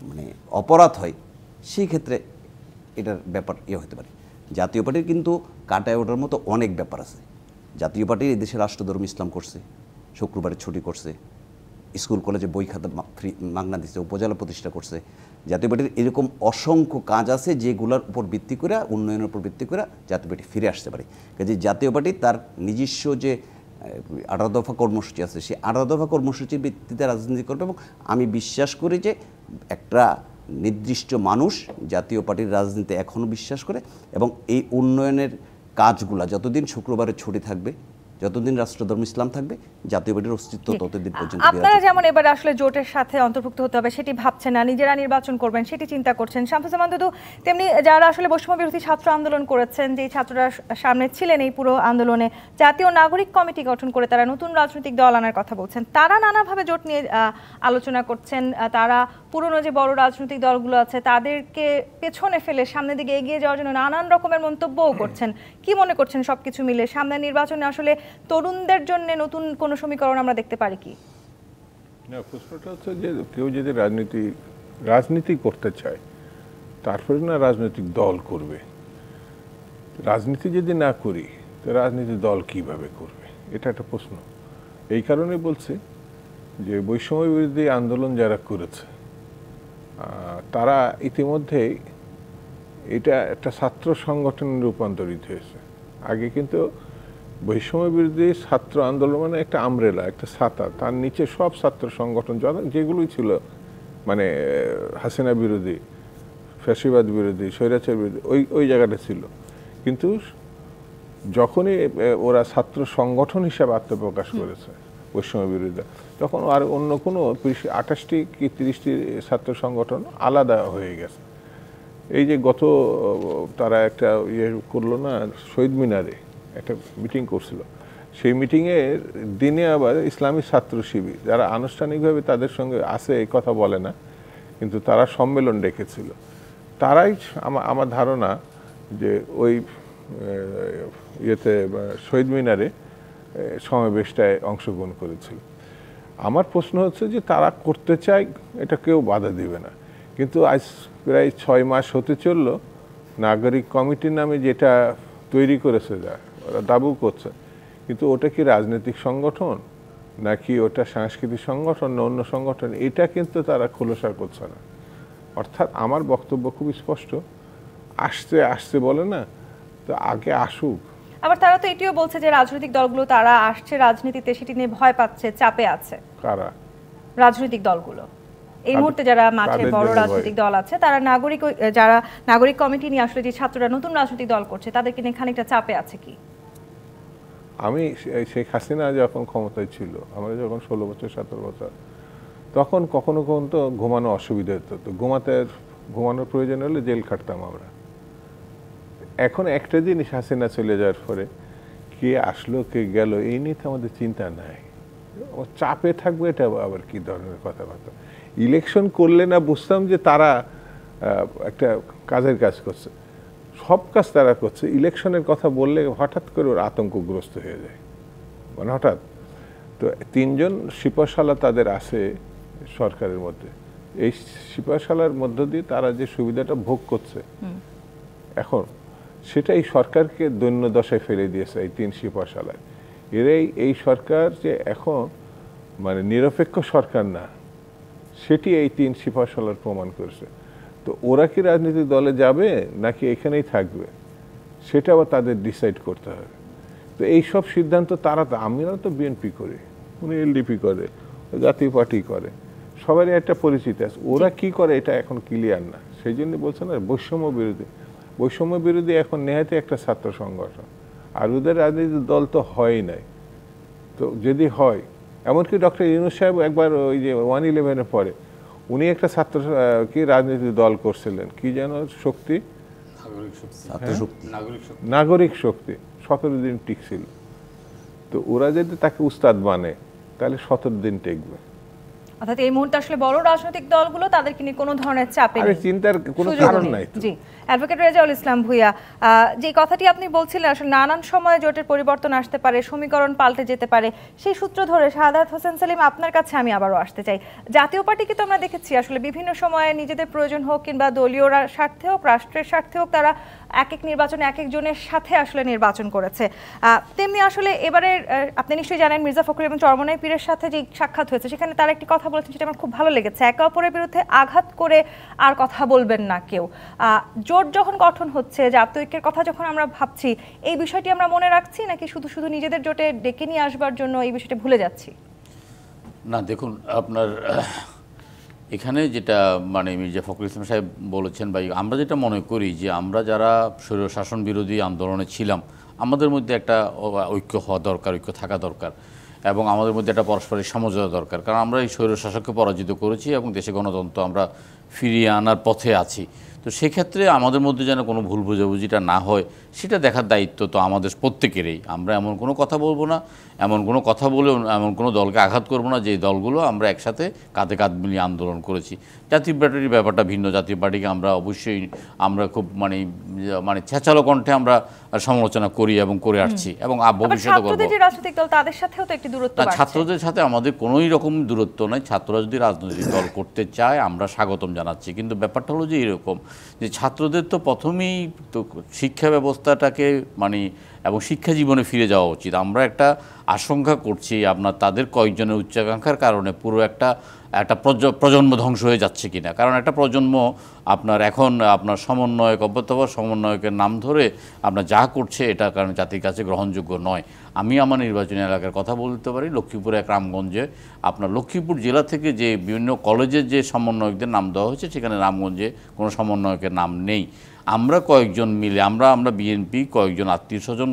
মানে অপরাধ হয়, সেই ক্ষেত্রে এটার ব্যাপার হতে পারে। জাতীয় পার্টির কিন্তু কাটায় ওঠার মতো অনেক ব্যাপার আছে। জাতীয় পার্টি এদেশে রাষ্ট্রধর্ম ইসলাম করছে, শুক্রবারে ছুটি করছে, স্কুল কলেজে বই খাতা ফ্রি মাগনা দিচ্ছে, উপজেলা প্রতিষ্ঠা করছে। জাতীয় পার্টির এরকম অসংখ্য কাজ আছে যেগুলোর উপর ভিত্তি করে, উন্নয়নের উপর ভিত্তি করে জাতীয় পার্টি ফিরে আসতে পারে। কাজে জাতীয় পার্টি তার নিজস্ব যে 18 দফা কর্মসূচি আছে, সেই 18 দফা কর্মসূচির ভিত্তিতে রাজনীতি করবে। এবং আমি বিশ্বাস করি যে একটা নির্দিষ্ট মানুষ জাতীয় পার্টির রাজনীতি এখনও বিশ্বাস করে, এবং এই উন্নয়নের কাজগুলা যতদিন শুক্রবারে ছুটি থাকবে, যতদিন রাষ্ট্রধর্ম ইসলাম থাকবে, জাতীয় পার্টির অস্তিত্ব ততদিন পর্যন্ত। আপনারা যেমন এবার আসলে জোটের সাথে অন্তর্ভুক্ত হতে হবে সেটি ভাবছেন না, নিজেরা নির্বাচন করবেন সেটি চিন্তা করছেন, শামসুজ্জামান দুদু তেমনি যারা আসলে বৈষম্য বিরোধী ছাত্র আন্দোলন করেছেন, যে ছাত্ররা সামনে ছিলেন এই পুরো আন্দোলনে, জাতীয় নাগরিক কমিটি গঠন করে তারা নতুন রাজনৈতিক দল আনার কথা বলছেন। তারা নানাভাবে জোট নিয়ে আলোচনা করছেন। তারা পুরনো যে বড় রাজনৈতিক দলগুলো আছে তাদেরকে পেছনে ফেলে সামনের দিকে এগিয়ে যাওয়ার জন্য নানান রকমের মন্তব্যও করছেন। কি মনে করছেন সবকিছু মিলে সামনের নির্বাচনে আসলে তরুণদের জন্য নতুন কোন সমীকরণ আমরা দেখতে পারি কি? না, প্রশ্নটা হচ্ছে যে কেউ যদি রাজনীতি করতে চায়, তারপরে না রাজনৈতিক দল করবে। রাজনীতি যদি না করি, তো রাজনীতি দল কিভাবে করবে, এটা একটা প্রশ্ন। এই কারণে বলছি যে বৈষম্য বিরোধী আন্দোলন যারা করেছে, তারা ইতিমধ্যেই এটা একটা ছাত্র সংগঠনে রূপান্তরিত হয়েছে। আগে কিন্তু বৈষম্য বিরোধী ছাত্র আন্দোলন মানে একটা আমব্রেলা, একটা ছাতা, তার নিচে সব ছাত্র সংগঠন যেগুলোই ছিল, মানে হাসিনা বিরোধী, ফ্যাসিবাদ বিরোধী, স্বৈরাচার বিরোধী, ওই জায়গাটা ছিল। কিন্তু যখনই ওরা ছাত্র সংগঠন হিসাবে আত্মপ্রকাশ করেছে বৈষম্য বিরোধী, তখন আর অন্য কোনো 28টি কি 30টি ছাত্র সংগঠন আলাদা হয়ে গেছে। এই যে তারা একটা করলো না, শহীদ মিনারে একটা মিটিং করছিল, সেই মিটিংয়ের দিনে আবার ইসলামী ছাত্র শিবির যারা আনুষ্ঠানিকভাবে তাদের সঙ্গে আছে এই কথা বলে না, কিন্তু তারা সম্মেলন ডেকেছিল। তারাই আমার ধারণা যে ওই শহীদ মিনারে সমাবেশটায় অংশগ্রহণ করেছিল। আমার প্রশ্ন হচ্ছে যে তারা করতে চায়, এটা কেউ বাধা দিবে না, কিন্তু আজ প্রায় 6 মাস হতে চলল, নাগরিক কমিটির নামে যেটা তৈরি করেছে, ওরা দাবু করছে, কিন্তু ওটা কি রাজনৈতিক সংগঠন নাকি ওটা সাংস্কৃতিক সংগঠন না অন্য সংগঠন, এটা কিন্তু তারা খোলসা করছে না। অর্থাৎ আমার বক্তব্য খুব স্পষ্ট, আসতে বলে না, তো আগে আসুক। আবার তারা তো এটিও বলছে যে রাজনৈতিক দলগুলো তারা আসছে রাজনীতিতে, সেটি নিয়ে ভয় পাচ্ছে, চাপে আছে। কারা? রাজনৈতিক দলগুলো এই মুহূর্তে যারা মাঠে বড় রাজনৈতিক দল আছে, তারা যারা নাগরিক কমিটি নিয়ে আসলে যে ছাত্ররা নতুন রাজনৈতিক দল করছে তাদেরকে নিয়ে খানিকটা চাপে আছে কি? আমি শেখ হাসিনা যখন ক্ষমতায় ছিল, আমরা যখন 16 বছর 17 বছর তখন কখনো কখনো তো ঘুমানো অসুবিধা হতো, তো ঘুমানোর প্রয়োজন হলে জেল খাটতাম আমরা। এখন একটা জিনিস হাসিনা চলে যাওয়ার পরে কে আসলো কে গেল এই নিয়ে তো আমাদের চিন্তা নাই, চাপে থাকবে এটা আবার কি ধরনের কথাবার্তা। ইলেকশন করলে না বুঝতাম যে তারা একটা কাজের কাজ করছে, সব কাজ তারা করছে, ইলেকশনের কথা বললে হঠাৎ করে ওর আতঙ্কগ্রস্ত হয়ে যায়, মানে হঠাৎ। তো 3 জন সিপাহসালা তাদের আছে সরকারের মধ্যে, এই সিপাহসালার মধ্য দিয়ে তারা যে সুবিধাটা ভোগ করছে এখন, সেটাই সরকারকে দৈন্য দশায় ফেলে দিয়েছে এই 3 সিপাহসালায়। এরাই এই সরকার যে এখন মানে নিরপেক্ষ সরকার না, সেটি এই 3 সিপাহসালার প্রমাণ করেছে। তো ওরা কি রাজনৈতিক দলে যাবে নাকি এখানেই থাকবে সেটা আবার তাদের ডিসাইড করতে হবে। তো এই সব সিদ্ধান্ত তারা, তো আমরা তো বিএনপি করি, উনি এলডিপি করে, জাতীয় পার্টি করে, সবারই একটা পরিচিতি আছে। ওরা কি করে এটা এখন ক্লিয়ার না, সেই জন্য বলছে না বৈষম্য বিরোধী এখন নেহাতি একটা ছাত্র সংগঠন, আর ওদের রাজনৈতিক দল তো হয় নাই। তো যদি হয়, এমনকি ডক্টর ইউনূস সাহেব একবার ওই যে 1/11 পরে উনি একটা ছাত্র কি রাজনৈতিক দল করছিলেন, কি যেন শক্তি, নাগরিক শক্তি, 17 দিন টিকছিল। তো ওরা যদি তাকে উস্তাদ মানে তাহলে 17 দিন টেকবে। অর্থাৎ এই মুহূর্তে আসলে বড় রাজনৈতিক দলগুলো তাদেরকে নিয়ে কোনো ধরনের চাপে নেই, চিন্তার কোনো কারণ নাই। জি, অ্যাডভোকেট রেজাউল ইসলাম ভূঁইয়া, যে কথাটি আপনি বলছিলেন আসলে নানান সময়ে জোটের পরিবর্তন আসতে পারে, সমীকরণ পাল্টে যেতে পারে, সেই সূত্র ধরে শাহাদাত হোসেন সেলিম আপনার কাছে আমি আবারও আসতে চাই। জাতীয় পার্টিকে তো আমরা দেখেছি আসলে বিভিন্ন সময়ে নিজেদের প্রয়োজন হোক কিংবা দলীয় স্বার্থে হোক, রাষ্ট্রের স্বার্থে হোক, তারা এক এক নির্বাচনে এক একজনের সাথে আসলে নির্বাচন করেছে। তেমনি আসলে এবারে আপনি নিশ্চয়ই জানেন মির্জা ফখরুল এবং চরমনাই পীরের সাথে যে সাক্ষাৎ হয়েছে, সেখানে তারা একটি কথা বলেছেন যেটা আমার খুব ভালো লেগেছে, একে অপরের বিরুদ্ধে আঘাত করে আর কথা বলবেন না কেউ। জোট যখন গঠন হচ্ছে, জাতীয় ঐক্যের কথা যখন আমরা ভাবছি, এই বিষয়টি আমরা মনে রাখছি নাকি শুধু শুধু নিজেদের জোটে ডেকে নিয়ে আসবার জন্য এই বিষয়টি ভুলে যাচ্ছি? না দেখুন, আপনার এখানে যেটা মানে মির্জা ফখরুল ইসলাম সাহেব বলেছেন বা আমরা যেটা মনে করি যে আমরা যারা স্বৈরশাসন বিরোধী আন্দোলনে ছিলাম, আমাদের মধ্যে একটা ঐক্য হওয়া দরকার, ঐক্য থাকা দরকার, এবং আমাদের মধ্যে একটা পারস্পরিক সমঝোতা দরকার। কারণ আমরা এই স্বৈরশাসককে পরাজিত করেছি এবং দেশে গণতন্ত্র আমরা ফিরিয়ে আনার পথে আছি। তো সেক্ষেত্রে আমাদের মধ্যে যেন কোনো ভুল বোঝাবুঝিটা না হয় সেটা দেখার দায়িত্ব তো আমাদের প্রত্যেকেরই। আমরা এমন কোনো কথা বলবো না, এমন কোনো কথা বলে এমন কোনো দলকে আঘাত করবো না যে দলগুলো আমরা একসাথে কাঁধে কাঁধ মিলিয়ে আন্দোলন করেছি। জাতীয় পার্টির ব্যাপারটা ভিন্ন, জাতীয় পার্টিকে আমরা অবশ্যই আমরা খুব মানে ছেঁচালো কণ্ঠে আমরা সমালোচনা করি এবং করে আসছি এবং ভবিষ্যতে করব। রাজনৈতিক দল তাদের সাথেও তো একটি দূরত্ব আছে। ছাত্রদের সাথে আমাদের কোনোই রকম দূরত্ব নাই। ছাত্ররা যদি রাজনৈতিক দল করতে চায় আমরা স্বাগতম জানাচ্ছি, কিন্তু ব্যাপারটা হলো যে এরকম যে ছাত্রদের তো প্রথমেই তো শিক্ষা ব্যবস্থাটাকে এবং শিক্ষা জীবনে ফিরে যাওয়া উচিত। আমরা একটা আশঙ্কা করছি আপনার তাদের কয়েকজনের উচ্চাকাঙ্ক্ষার কারণে পুরো একটা প্রজন্ম ধ্বংস হয়ে যাচ্ছে কিনা। কারণ একটা প্রজন্ম আপনার এখন আপনার সমন্বয়ক অভ্যর্থবার সমন্বয়কের নাম ধরে আপনার যা করছে এটা কারণ জাতির কাছে গ্রহণযোগ্য নয়। আমি আমার নির্বাচনী এলাকার কথা বলতে পারি, লক্ষ্মীপুরে এক রামগঞ্জে আপনার লক্ষ্মীপুর জেলা থেকে যে বিভিন্ন কলেজের যে সমন্বয়কদের নাম দেওয়া হয়েছে সেখানে রামগঞ্জে কোনো সমন্বয়কের নাম নেই। আমরা কয়েকজন মিলে আমরা বিএনপি কয়েকজন আত্মীয় স্বজন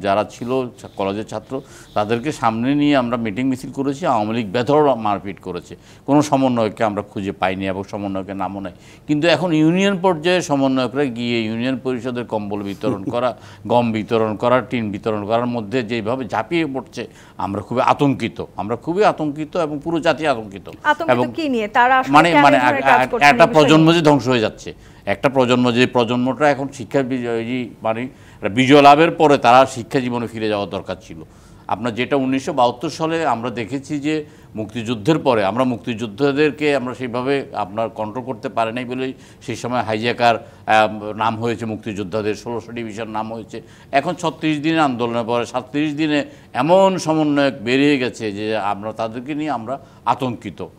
যারা ছিল কলেজের ছাত্র তাদেরকে সামনে নিয়ে আমরা মিটিং মিছিল করেছি। আওয়ামী লীগ বেধড় মারপিট করেছে, কোনো সমন্বয়ককে আমরা খুঁজে পাইনি এবং সমন্বয়কের নামও নেই। কিন্তু এখন ইউনিয়ন পর্যায়ে সমন্বয়করা গিয়ে ইউনিয়ন পরিষদের কম্বল বিতরণ করা, গম বিতরণ করা, টিন বিতরণ করার মধ্যে যেভাবে ঝাঁপিয়ে পড়ছে আমরা খুবই আতঙ্কিত এবং পুরো জাতি আতঙ্কিত। এবং একটা প্রজন্ম যে ধ্বংস হয়ে যাচ্ছে, একটা প্রজন্ম যে প্রজন্মটা এখন শিক্ষা বিজয় লাভের পরে তারা শিক্ষা জীবনে ফিরে যাওয়ার দরকার ছিল। আপনার যেটা 1972 সালে আমরা দেখেছি যে মুক্তিযুদ্ধের পরে আমরা মুক্তিযোদ্ধাদেরকে আমরা সেইভাবে আপনার কন্ট্রোল করতে পারি নাই বলেই সেই সময় হাইজ্যাকার নাম হয়েছে মুক্তিযোদ্ধাদের, 16 ডিভিশন নাম হয়েছে। এখন 36 দিনের আন্দোলনের পরে 37 দিনে এমন সমন্বয়ক বেরিয়ে গেছে যে আমরা তাদেরকে নিয়ে আমরা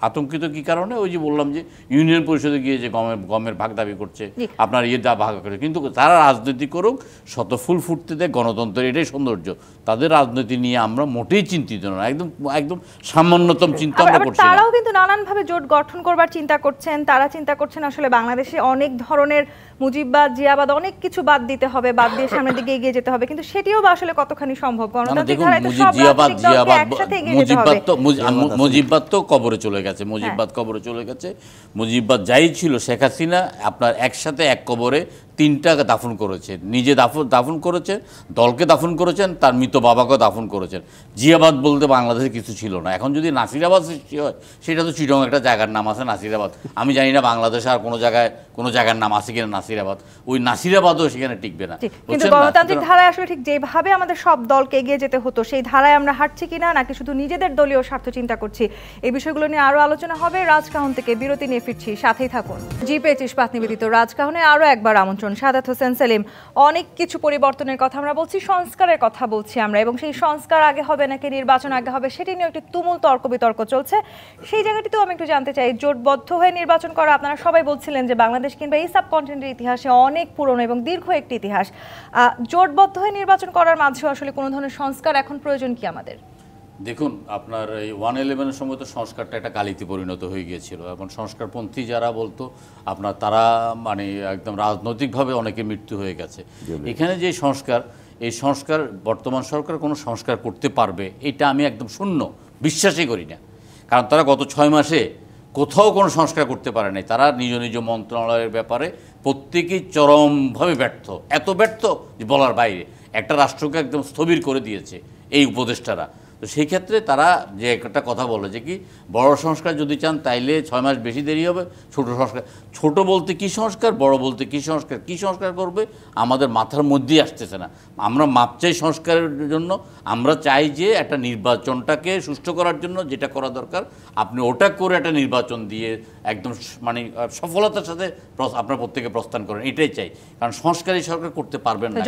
আতঙ্কিত কি কারণে? ওই যে বললাম যে ইউনিয়ন পরিষদে গিয়ে যে গমের ভাগ দাবি করছে, আপনার ভাগ করে, কিন্তু তারা রাজনীতি করুক, শত ফুল ফুটতে দেয়, গণতন্ত্রের এটাই সৌন্দর্য। তাদের রাজনীতি নিয়ে আমরা মোটেই চিন্তিত না, একদম সামান্যতম চিন্তা আমরা করছি। তারাও কিন্তু নানানভাবে জোট গঠন করবার চিন্তা করছেন। তারা চিন্তা করছেন আসলে বাংলাদেশে অনেক ধরনের মুজিববাদ জিয়াবাদ অনেক কিছু বাদ দিতে হবে, বাদ দিয়ে সামনের দিকে এগিয়ে যেতে হবে, কিন্তু সেটিও বা আসলে কতখানি সম্ভব? গণতান্ত্রিক ধারায় তো সব রাজনৈতিক দলকে একসাথে এগিয়ে যেতে হবে। মুজিববাদ তো কবরে চলে গেছে, মুজিববাদ কবরে চলে গেছে। মুজিববাদ যাই ছিল, শেখ হাসিনা আপনার একসাথে এক কবরে তিনটাকে দাফন করেছে, নিজে দাফন করেছেন, দলকে দাফন করেছেন, তার মৃত বাবাকেও দাফন করেছেন। জিয়াবাদ বলতে বাংলাদেশে কিছু ছিল না। এখন যদি নাসিরাবাদ সৃষ্টি হয়, সেটা তো চিটং একটা জায়গার নাম আছে নাসিরাবাদ। আমি জানি না বাংলাদেশে আর কোনো জায়গার নাম আছে কিনা নাসিরাবাদ। ওই নাসিরাবাদও সেখানে টিকবে না। কিন্তু গণতান্ত্রিক ধারায় আসলে ঠিক যেভাবে আমাদের সব দলকে এগিয়ে যেতে হতো, সেই ধারায় আমরা হাঁটছি কিনা, নাকি শুধু নিজেদের দলীয় স্বার্থ চিন্তা করছি? এই বিষয়গুলো নিয়ে আরো আলোচনা হবে। রাজকাহন থেকে বিরতি নিয়ে ফিরছি, সাথেই থাকুন। জি25 ইস্পাত নিবেদিত রাজকাহনে আরো একবার আমন্ত্রণ। সাদাত হোসেন সেলিম, অনেক কিছু পরিবর্তনের কথা আমরা বলছি, সংস্কারের কথা বলছি আমরা, এবং সেই সংস্কার আগে হবে নাকি নির্বাচন আগে হবে সেটি নিয়ে একটি তুমুল তর্ক বিতর্ক চলছে। সেই জায়গাটিতেও আমি একটু জানতে চাই, জোটবদ্ধ হয়ে নির্বাচন করা, আপনারা সবাই বলছিলেন যে বাংলাদেশ কিংবা এই সাবকন্টিনেন্টের ইতিহাসে অনেক পুরনো এবং দীর্ঘ একটি ইতিহাস। জোটবদ্ধ হয়ে নির্বাচন করার মাঝেও আসলে কোনো ধরনের সংস্কার এখন প্রয়োজন কি আমাদের? দেখুন, আপনার এই 111-এর সময় তো সংস্কারটা একটা কালিতে পরিণত হয়ে গিয়েছিল। এখন সংস্কারপন্থী যারা বলতো আপনার, তারা মানে একদম রাজনৈতিকভাবে অনেকে মৃত্যু হয়ে গেছে। এখানে যে সংস্কার, এই সংস্কার বর্তমান সরকার কোনো সংস্কার করতে পারবে এটা আমি একদম শূন্য বিশ্বাসই করি না। কারণ তারা গত 6 মাসে কোথাও কোনো সংস্কার করতে পারে নাই। তারা নিজ নিজ মন্ত্রণালয়ের ব্যাপারে প্রত্যেকেই চরমভাবে ব্যর্থ, এত ব্যর্থ যে বলার বাইরে। একটা রাষ্ট্রকে একদম স্থবির করে দিয়েছে এই উপদেষ্টারা। তো সেই ক্ষেত্রে তারা যে একটা কথা বলে যে কি, বড় সংস্কার যদি চান তাইলে 6 মাস বেশি দেরি হবে, ছোট সংস্কার, ছোট বলতে কি সংস্কার, বড় বলতে কি সংস্কার, কি সংস্কার করবে আমাদের মাথার মধ্যেই আসতেছে না। আমরা মাপ চাই সংস্কারের জন্য, আমরা চাই যে একটা নির্বাচনটাকে সুষ্ঠু করার জন্য যেটা করা দরকার আপনি ওটা করে একটা নির্বাচন দিয়ে একদম মানে সফলতার সাথে আপনার প্রত্যেকে প্রস্থান করেন, এটাই চাই। কারণ সংস্কারই সরকার করতে পারবেন না,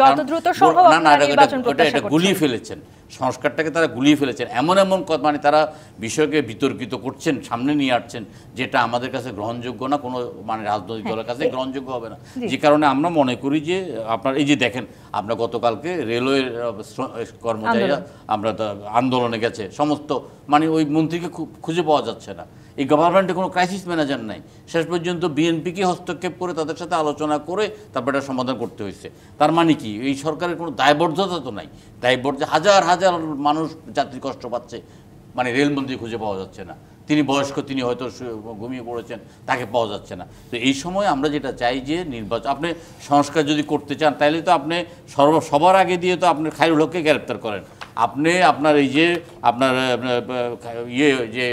এটা গুলিয়ে ফেলেছেন সংস্কারটাকে, তারা গুলিয়ে ফেলেছেন। এমন মানে তারা বিষয়কে বিতর্কিত করছেন, সামনে নিয়ে আসছেন, যেটা আমাদের কাছে গ্রহণযোগ্য না, কোনো মানে রাজনৈতিক দলের কাছে গ্রহণযোগ্য হবে না। যে কারণে আমরা মনে করি যে আপনার এই যে দেখেন, আপনার গতকালকে রেলওয়ের কর্মচারীরা আমরা আন্দোলনে গেছে, সমস্ত মানে ওই মন্ত্রীকে খুঁজে পাওয়া যাচ্ছে না। এই গভর্নমেন্টে কোনো ক্রাইসিস ম্যানেজার নাই। শেষ পর্যন্ত বিএনপিকে হস্তক্ষেপ করে তাদের সাথে আলোচনা করে তারপর এটা সমাধান করতে হয়েছে। তার মানে কি, এই সরকারের কোনো দায়বদ্ধতা তো নাই। দায়বদ্ধতা, হাজার হাজার মানুষ যাত্রী কষ্ট পাচ্ছে, মানে রেলমন্ত্রী খুঁজে পাওয়া যাচ্ছে না। তিনি বয়স্ক, তিনি হয়তো ঘুমিয়ে পড়েছেন, তাকে পাওয়া যাচ্ছে না। তো এই সময় আমরা যেটা চাই যে নির্বাচন, আপনি সংস্কার যদি করতে চান তাহলে তো আপনি সবার আগে দিয়ে তো আপনি খায়রুল হককে গ্রেপ্তার করেন। আপনি আপনার এই যে আপনার ইয়ে যে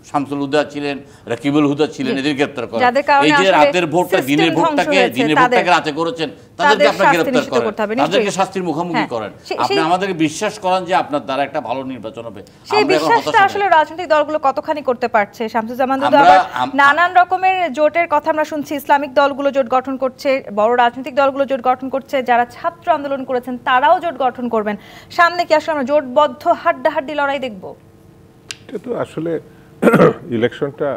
শামসুল হুদা ছিলেন, রাকিবুল হুদা ছিলেন, এদের গ্রেপ্তার করেন। এই যে রাতের ভোটটা দিনের ভোটটাকে রাতে করেছেন, তাদেরকে আপনার গ্রেপ্তার করেন, তাদেরকে শাস্তির মুখোমুখি করেন। আপনি আমাদেরকে বিশ্বাস করান যে আপনার দ্বারা একটা ভালো নির্বাচন হবে। সেই বিশ্বাসটা আসলে রাজনৈতিক দলগুলো কতখানি করতে পারছে? শামসুজ্জামান দুদু আবার নানান রকমের জোটের কথা আমরা শুনছি, ইসলামিক দলগুলো জোট গঠন করছে, বড় রাজনৈতিক দলগুলো জোট গঠন করছে, যারা ছাত্র আন্দোলন করেছেন তারাও জোট গঠন করবেন। সামনে কি আসলে আমরা জোটবদ্ধ হাড্ডাহাড্ডি লড়াই দেখব? এটা তো আসলে ইলেকশনটা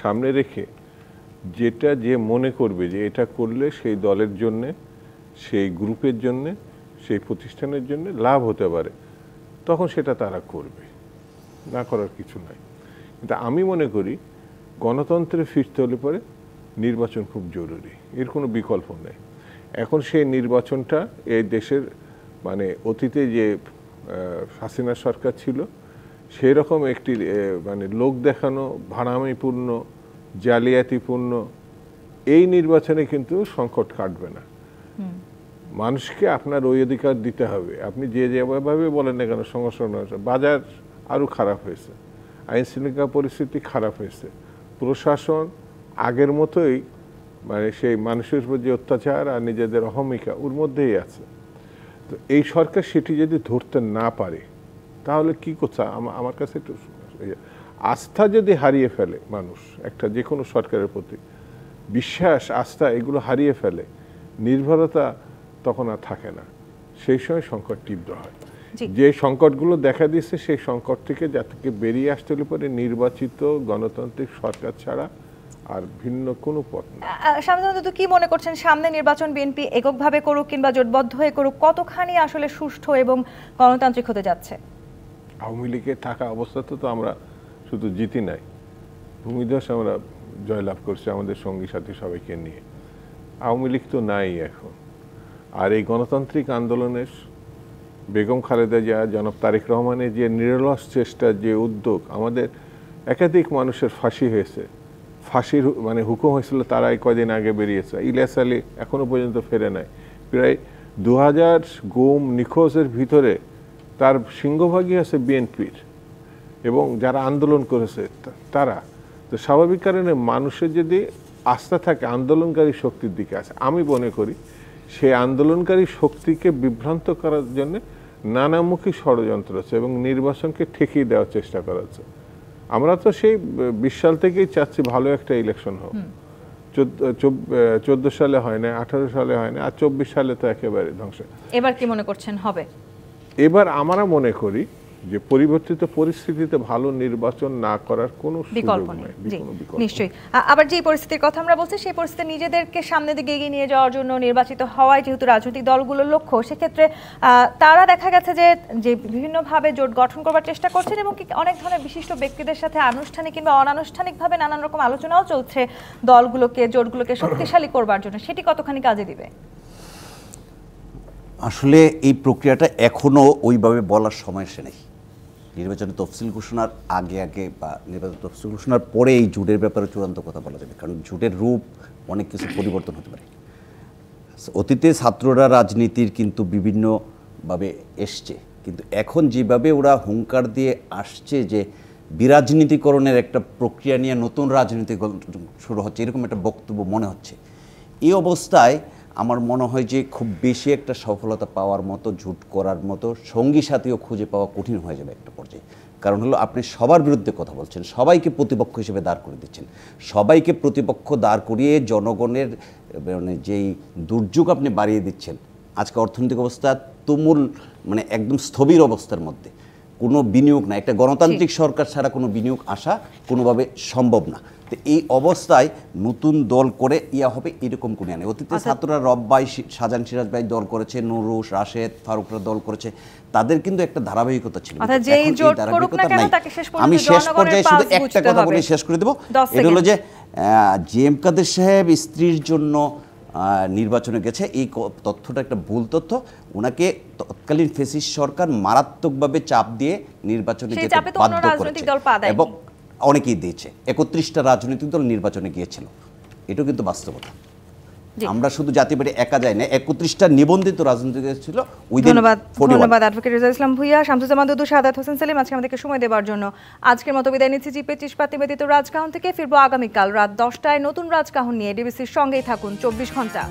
সামনে রেখে যেটা যে মনে করবে যে এটা করলে সেই দলের জন্য, সেই গ্রুপের জন্য, সেই প্রতিষ্ঠানের জন্য লাভ হতে পারে, তখন সেটা তারা করবে, না করার কিছু নাই। কিন্তু আমি মনে করি গণতন্ত্রে ফিরতে হলে পরে নির্বাচন খুব জরুরি, এর কোনো বিকল্প নেই। এখন সেই নির্বাচনটা এই দেশের মানে অতীতে যে হাসিনা সরকার ছিল সেই রকম একটি মানে লোক দেখানো, ভাড়ামিপূর্ণ, জালিয়াতিপূর্ণ এই নির্বাচনে কিন্তু সংকট কাটবে না। মানুষকে আপনার ওই অধিকার দিতে হবে। আপনি যে যেভাবে বলেন না কেন, সংগঠন বাজার আরও খারাপ হয়েছে, আইন শৃঙ্খলা পরিস্থিতি খারাপ হয়েছে, প্রশাসন আগের মতোই মানে সেই মানুষের উপর যে অত্যাচার আর নিজেদের অহমিকা ওর মধ্যেই আছে। তো এই সরকার সেটি যদি ধরতে না পারে তাহলে কি করছে? আমার কাছে একটু আস্থা যদি হারিয়ে ফেলে মানুষ একটা যে কোনো সরকারের প্রতি, বিশ্বাস, আস্থা এগুলো হারিয়ে ফেলে, নির্ভরতা তখন আর থাকে না, সেই সময় সংকট তীব্র হয়। যে সংকটগুলো দেখা দিচ্ছে সেই সংকট থেকে যাতে বেরিয়ে আসতে হলে পরে নির্বাচিত গণতান্ত্রিক সরকার ছাড়া আর ভিন্ন কোনো পথ না। শামসুজ্জামান কি মনে করছেন, সামনে নির্বাচন বিএনপি এককভাবে করুক কিংবা জোটবদ্ধ হয়ে করুক, কতখানি আসলে সুষ্ঠু এবং গণতান্ত্রিক হতে যাচ্ছে? আওয়ামী লীগের থাকা অবস্থাতে তো আমরা শুধু জিতি নাই, ভূমিধস আমরা জয়লাভ করছি আমাদের সঙ্গী সাথী সবাইকে নিয়ে। আওয়ামী লীগ তো নাই এখন। আর এই গণতান্ত্রিক আন্দোলনের বেগম খালেদা জিয়া, জনাব তারেক রহমানের যে নিরলস চেষ্টা, যে উদ্যোগ, আমাদের একাধিক মানুষের ফাঁসি হয়েছে, ফাঁসির মানে হুকুম হয়েছিল, তারাই কয়দিন আগে বেরিয়েছে। ইলিয়াস আলী এখনো পর্যন্ত ফেরে নাই। প্রায় 2000 গুম নিখোঁজের ভিতরে তার সিংহভাগই আছে বিএনপির, এবং যারা আন্দোলন করেছে তারা। তো স্বাভাবিক কারণে মানুষের যদি আস্থা থাকে আন্দোলনকারী শক্তির দিকে আছে, আমি মনে করি সেই আন্দোলনকারী শক্তিকে বিভ্রান্ত করার জন্য নানামুখী ষড়যন্ত্র আছে এবং নির্বাচনকে ঠেকিয়ে দেওয়ার চেষ্টা করা হচ্ছে। আমরা তো সেই 20 সাল থেকেই চাচ্ছি ভালো একটা ইলেকশন হোক। 14 সালে হয় না, 18 সালে হয় না, আর 24 সালে তো একেবারে ধ্বংস। এবার কি মনে করছেন হবে? এবার আমরা মনে করি যে পরিবর্তিত পরিস্থিতিতে ভালো নির্বাচন না করার কোনো বিকল্প নেই। নিশ্চয়ই। আবার যে পরিস্থিতির কথা আমরা বলছি, সেই পরিস্থিতি নিজেদেরকে সামনের দিকে এগিয়ে নিয়ে যাওয়ার জন্য নির্বাচিত হওয়ায় যেহেতু রাজনৈতিক দলগুলোর লক্ষ্য, সেক্ষেত্রে তারা দেখা গেছে যে বিভিন্নভাবে জোট গঠন করবার চেষ্টা করছেন এবং অনেক ধরনের বিশিষ্ট ব্যক্তিদের সাথে আনুষ্ঠানিক কিংবা অনানুষ্ঠানিকভাবে নানান রকম আলোচনাও চলছে দলগুলোকে, জোটগুলোকে শক্তিশালী করবার জন্য। সেটি কতখানি কাজে দিবে? আসলে এই প্রক্রিয়াটা এখনো ওইভাবে বলার সময় এসে নেই। নির্বাচনের তফসিল ঘোষণার আগে বা নির্বাচন তফসিল ঘোষণার পরে এই জোটের ব্যাপারে চূড়ান্ত কথা বলা যাবে, কারণ জোটের রূপ অনেক কিছু পরিবর্তন হতে পারে। অতীতে ছাত্ররা রাজনীতির কিন্তু বিভিন্নভাবে এসছে, কিন্তু এখন যেভাবে ওরা হুঙ্কার দিয়ে আসছে যে বিরাজনীতিকরণের একটা প্রক্রিয়া নিয়ে নতুন রাজনীতি শুরু হচ্ছে, এরকম একটা বক্তব্য মনে হচ্ছে। এই অবস্থায় আমার মনে হয় যে খুব বেশি একটা সফলতা পাওয়ার মতো, জোট করার মতো সঙ্গী সাথীও খুঁজে পাওয়া কঠিন হয়ে যাবে একটা পর্যায়ে। কারণ হলো আপনি সবার বিরুদ্ধে কথা বলছেন, সবাইকে প্রতিপক্ষ হিসেবে দাঁড় করে দিচ্ছেন, সবাইকে প্রতিপক্ষ দাঁড় করিয়ে জনগণের মানে যেই দুর্যোগ আপনি বাড়িয়ে দিচ্ছেন। আজকে অর্থনৈতিক অবস্থা তুমুল মানে একদম স্থবির অবস্থার মধ্যে, কোনো বিনিয়োগ না, একটা গণতান্ত্রিক সরকার ছাড়া কোনো বিনিয়োগ আসা কোনোভাবে সম্ভব না। তো এই অবস্থায় নতুন দল করে হবে এরকম কোনো নেই। অতীতে ছাত্ররা রব ভাই, শাহজাহান সিরাজ ভাই দল করেছে, নুরুশ, রাশেদ, ফারুকরা দল করেছে, তাদের কিন্তু একটা ধারাবাহিকতা ছিল। আমি শেষ পর্যায়ে শুধু একটা কথা বলে শেষ করে দেবো, এটা হলো যে জিএম কাদের সাহেব স্ত্রীর জন্য নির্বাচনে গেছে, এই তথ্যটা একটা ভুল তথ্য। ওনাকে তৎকালীন ফ্যাসিস্ট সরকার মারাত্মকভাবে চাপ দিয়ে নির্বাচনে যেতে বাধ্য করেছে এবং অনেকেই দিয়েছে। 31টা রাজনৈতিক দল নির্বাচনে গিয়েছিল, এটাও কিন্তু বাস্তবতা। আমরা শুধু জাতীয় পার্টি একা যাই না, 31টা নিবন্ধিত রাজনৈতিক দল ছিল। ধন্যবাদ অ্যাডভোকেট রেজাউল ইসলাম ভূঁইয়া, শামসুজ্জামান দুদু, সাদাত হোসেন সেলিম আজকে আমাদেরকে সময় দেওয়ার জন্য। আজকের মতো বিদায় নিচ্ছি জি25 ইস্পাত নিবেদিত রাজকাহন থেকে। ফিরবো আগামীকাল রাত 10টায় নতুন রাজকাহন নিয়ে। ডিবিসির সঙ্গেই থাকুন 24 ঘন্টা।